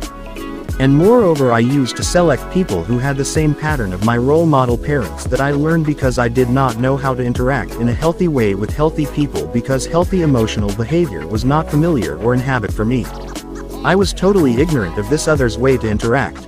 Speaker 5: And moreover, I used to select people who had the same pattern of my role model parents that I learned because I did not know how to interact in a healthy way with healthy people, because healthy emotional behavior was not familiar or in habit for me. I was totally ignorant of this other's way to interact.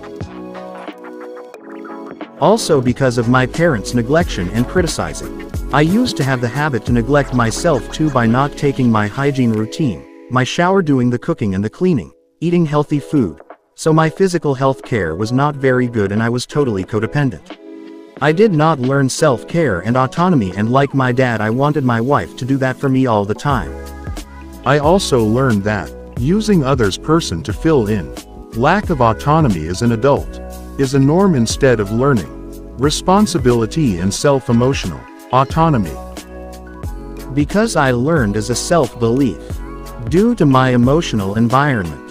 Speaker 5: Also, because of my parents' neglection and criticizing, I used to have the habit to neglect myself too by not taking my hygiene routine, my shower, doing the cooking and the cleaning, eating healthy food. So my physical health care was not very good, and I was totally codependent. I did not learn self-care and autonomy, and like my dad, I wanted my wife to do that for me all the time.
Speaker 8: I also learned that using others' person to fill in lack of autonomy as an adult is a norm instead of learning responsibility and self-emotional autonomy.
Speaker 5: Because I learned as a self-belief, due to my emotional environment,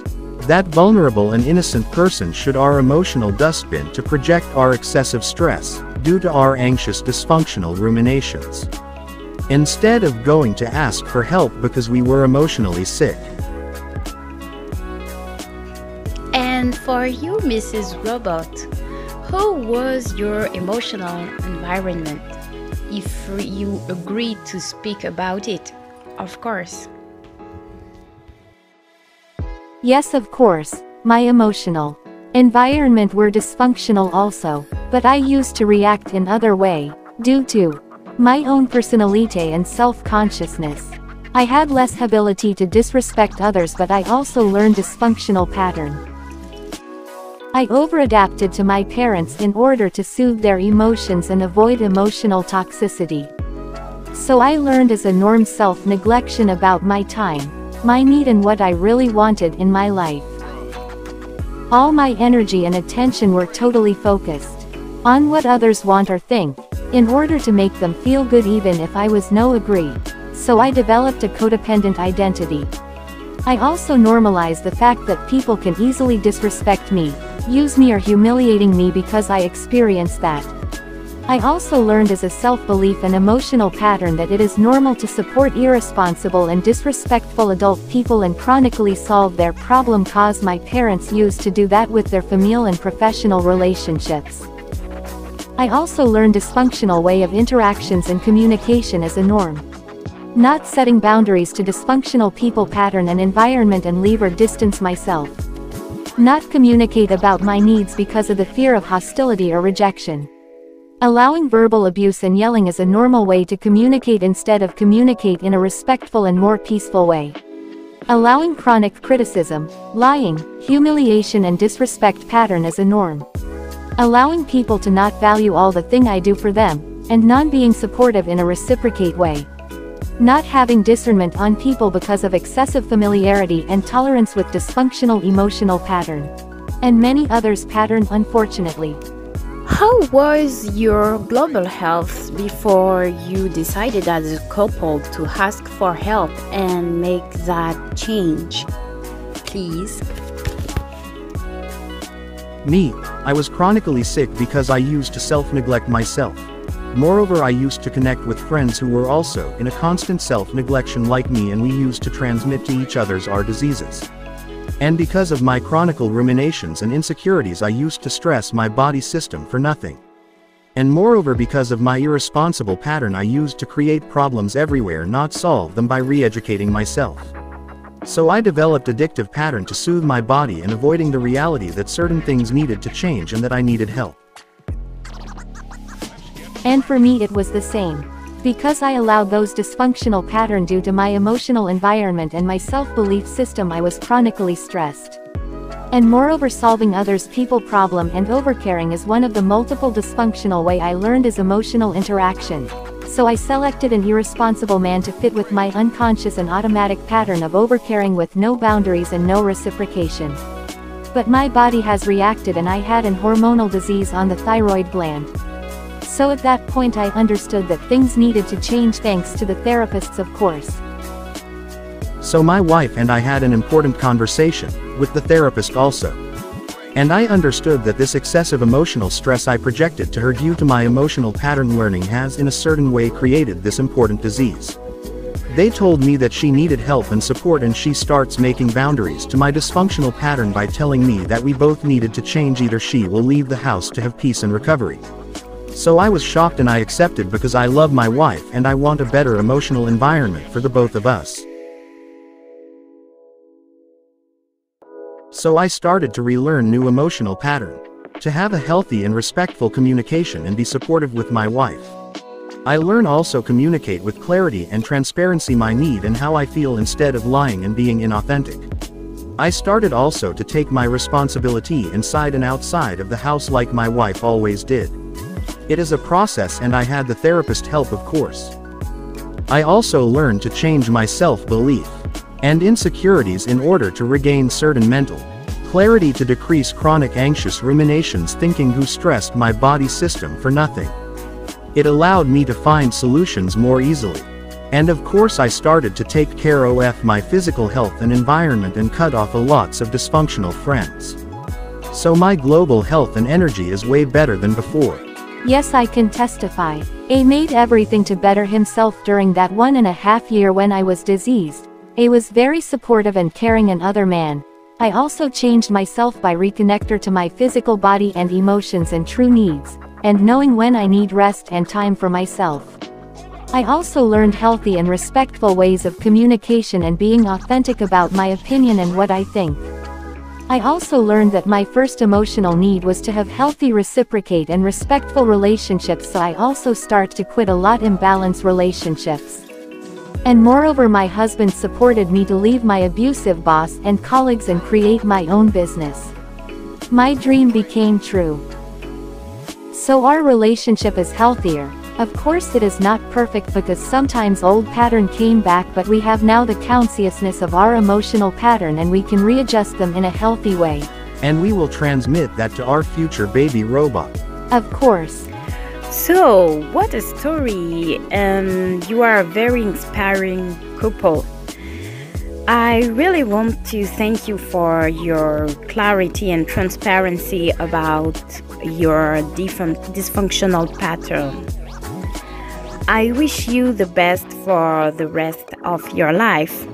Speaker 5: that vulnerable and innocent person should our emotional dustbin to project our excessive stress, due to our anxious dysfunctional ruminations, instead of going to ask for help because we were emotionally sick.
Speaker 3: And for you, Mrs. Robot, how was your emotional environment? If you agree to speak about it, of course.
Speaker 4: Yes, of course, my emotional environment were dysfunctional also, but I used to react in other way, due to my own personality and self-consciousness. I had less ability to disrespect others, but I also learned dysfunctional pattern. I over-adapted to my parents in order to soothe their emotions and avoid emotional toxicity. So I learned as a norm self-neglection about my time, my need, and what I really wanted in my life. All my energy and attention were totally focused on what others want or think, in order to make them feel good even if I was no agree. So I developed a codependent identity. I also normalized the fact that people can easily disrespect me, use me, or humiliating me because I experienced that. I also learned as a self-belief and emotional pattern that it is normal to support irresponsible and disrespectful adult people and chronically solve their problem, cause my parents used to do that with their familial and professional relationships. I also learned dysfunctional way of interactions and communication as a norm. Not setting boundaries to dysfunctional people pattern and environment, and leave or distance myself. Not communicate about my needs because of the fear of hostility or rejection. Allowing verbal abuse and yelling is a normal way to communicate instead of communicate in a respectful and more peaceful way. Allowing chronic criticism, lying, humiliation and disrespect pattern as a norm. Allowing people to not value all the thing I do for them, and non-being supportive in a reciprocate way. Not having discernment on people because of excessive familiarity and tolerance with dysfunctional emotional pattern. And many others pattern unfortunately.
Speaker 3: How was your global health before you decided as a couple to ask for help and make that change? Please.
Speaker 5: Me, I was chronically sick because I used to self-neglect myself. Moreover, I used to connect with friends who were also in a constant self-neglection like me, and we used to transmit to each other's our diseases. And because of my chronic ruminations and insecurities, I used to stress my body system for nothing. And moreover, because of my irresponsible pattern, I used to create problems everywhere, not solve them by re-educating myself. So I developed addictive pattern to soothe my body and avoiding the reality that certain things needed to change and that I needed help.
Speaker 4: And for me it was the same. Because I allowed those dysfunctional pattern due to my emotional environment and my self-belief system, I was chronically stressed. And moreover, solving others' people problem and overcaring is one of the multiple dysfunctional way I learned is emotional interaction. So I selected an irresponsible man to fit with my unconscious and automatic pattern of overcaring with no boundaries and no reciprocation. But my body has reacted and I had an hormonal disease on the thyroid gland. So at that point I understood that things needed to change thanks to the therapists, of course.
Speaker 5: So my wife and I had an important conversation, with the therapist also. And I understood that this excessive emotional stress I projected to her due to my emotional pattern learning has in a certain way created this important disease. They told me that she needed help and support, and she starts making boundaries to my dysfunctional pattern by telling me that we both needed to change, either she will leave the house to have peace and recovery. So I was shocked and I accepted because I love my wife and I want a better emotional environment for the both of us. So I started to relearn new emotional pattern, to have a healthy and respectful communication and be supportive with my wife. I learn also communicate with clarity and transparency my need and how I feel instead of lying and being inauthentic. I started also to take my responsibility inside and outside of the house like my wife always did. It is a process and I had the therapist help, of course. I also learned to change my self-belief and insecurities in order to regain certain mental clarity, to decrease chronic anxious ruminations thinking who stressed my body system for nothing. It allowed me to find solutions more easily. And of course I started to take care of my physical health and environment and cut off a lots of dysfunctional friends. So my global health and energy is way better than before.
Speaker 4: Yes, I can testify. I made everything to better himself during that 1.5 years when I was diseased. I was very supportive and caring and other man. I also changed myself by reconnector to my physical body and emotions and true needs, and knowing when I need rest and time for myself. I also learned healthy and respectful ways of communication and being authentic about my opinion and what I think. I also learned that my first emotional need was to have healthy, reciprocate and respectful relationships, so I also start to quit a lot imbalanced relationships. And moreover, my husband supported me to leave my abusive boss and colleagues and create my own business. My dream became true. So our relationship is healthier. Of course it is not perfect because sometimes old pattern came back, but we have now the consciousness of our emotional pattern and we can readjust them in a healthy way.
Speaker 5: And we will transmit that to our future baby robot.
Speaker 4: Of course.
Speaker 3: So, what a story, and you are a very inspiring couple. I really want to thank you for your clarity and transparency about your dysfunctional pattern. I wish you the best for the rest of your life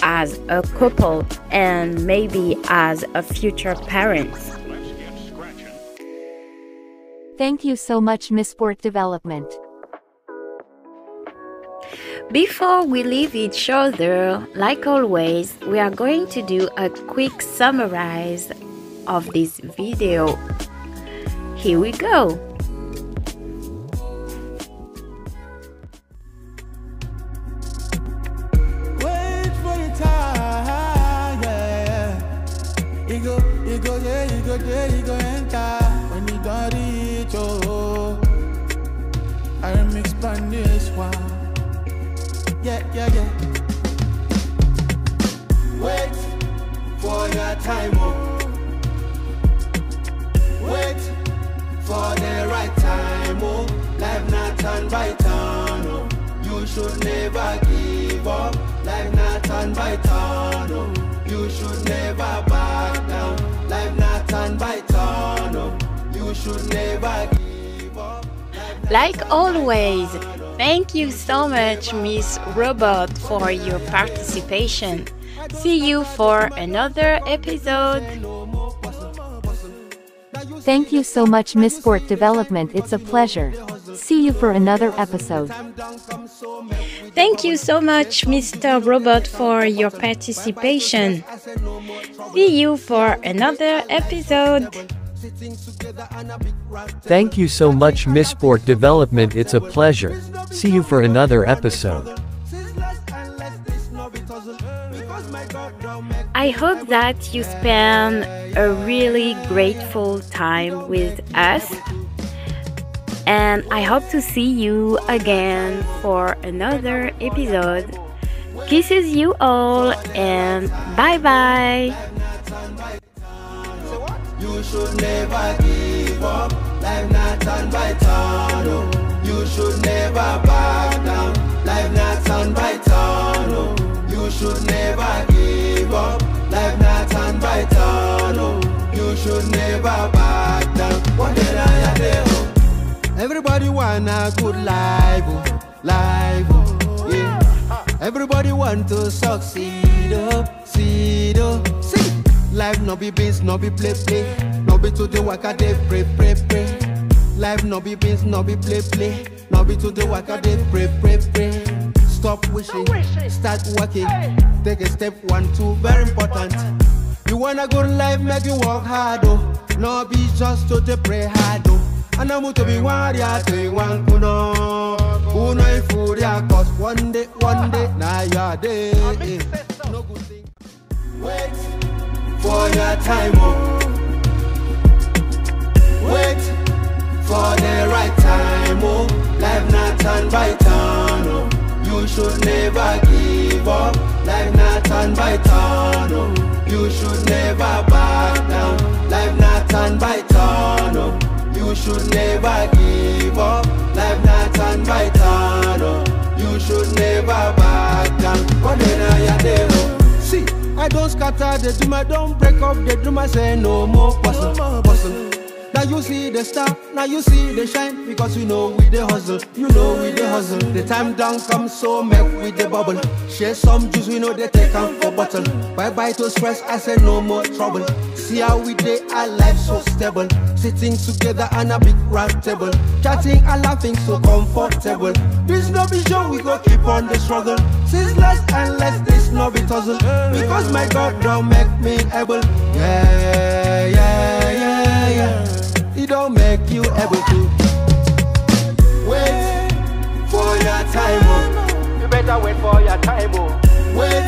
Speaker 3: as a couple and maybe as a future parent.
Speaker 4: Thank you so much, Miss Sport Development.
Speaker 3: Before we leave each other, like always, we are going to do a quick summary of this video. Here we go.
Speaker 1: Wait for your time, yeah. You go there, you go there, you go enter. When you don't reach, oh, I remix on this one. Yeah. Wait for your time, oh. Wait for the right time, oh. Life not turn by turn, oh. You should never give up. Life not turn by turn, oh. You should never back down. Life not turn by turn, oh. You should never give up.
Speaker 3: Like always, thank you so much, Miss Robot, for your participation. See you for another episode.
Speaker 4: Thank you so much, Miss Sport Development. It's a pleasure. See you for another episode.
Speaker 3: Thank you so much, Mr. Robot, for your participation. See you for another episode.
Speaker 7: Thank you so much, Miss Sport Development. It's a pleasure. See you for another episode.
Speaker 3: I hope that you spend a really grateful time with us, and I hope to see you again for another episode. Kisses you all, and bye bye.
Speaker 1: You should never give up. Life not turn by turn, oh. You should never back down. Life not turn by turn, oh. You should never give up. Life not turn by turn, oh. You should never back down. One day I do. Everybody want a good life, oh. Life, oh. Yeah. Everybody want to succeed, oh. See. Life no be beans, no be play. No be to the waka dey pray. Life no be beans, no be play. No be to the waka dey pray. Stop wishing, start working. Take a step 1, 2, very important. You want a good life, make you work hard, oh. No be just to the pray hard, oh. And I'm to be warrior, to one kuno. Uno food ya, cause one day, now your day. No good thing. Wait for your time, oh. Wait for the right time, oh. Life not turn by turn, oh. You should never give up. Life not turn by turn, oh. You should never back down. Life not turn by turn, oh. You should never give up. Life not turn by turn, oh. You should never back down. One day now you're there, oh. See, I don't scatter the dream, I don't break up the dream, I say no more puzzle. Now you see the star, now you see the shine, because you know we the hustle, The time down comes, so make with the bubble. Share some juice, we know they take out for bottle. Bye to stress, I say no more trouble. See how we day, our life so stable. Sitting together on a big round table, chatting and laughing so comfortable. This no be show, we go keep on the struggle. Since less and less, this no be tussle. Because my God don't make me able. Yeah. It don't make you able to. Wait for your time, oh. You better wait for your time, oh. Wait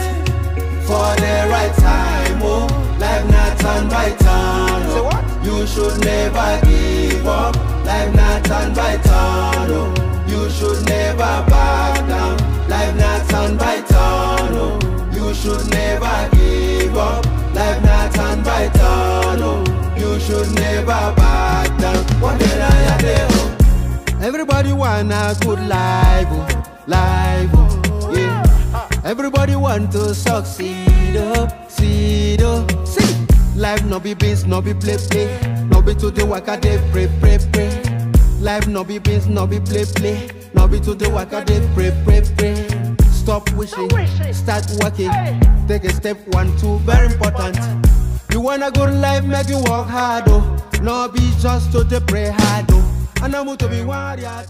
Speaker 1: for the right time, oh. Life not turn by turn, oh. You should never give up. Life not turn by turn, oh. You should never back down. Life not turn by turn, oh. You should never give up. Life not turn by turn, oh. You should never back down. One day I do. Everybody want a good life, oh. Yeah. Everybody want to succeed, oh. See. Life no be beans, no be play. No be to the waka dey pray. Life no be beans, no be play. No be to the waka dey pray. Stop wishing, start working. Take a step 1, 2, very important. You want a good life, make you work hard, oh. No be just to the pray hard, oh. And I'm to be warrior.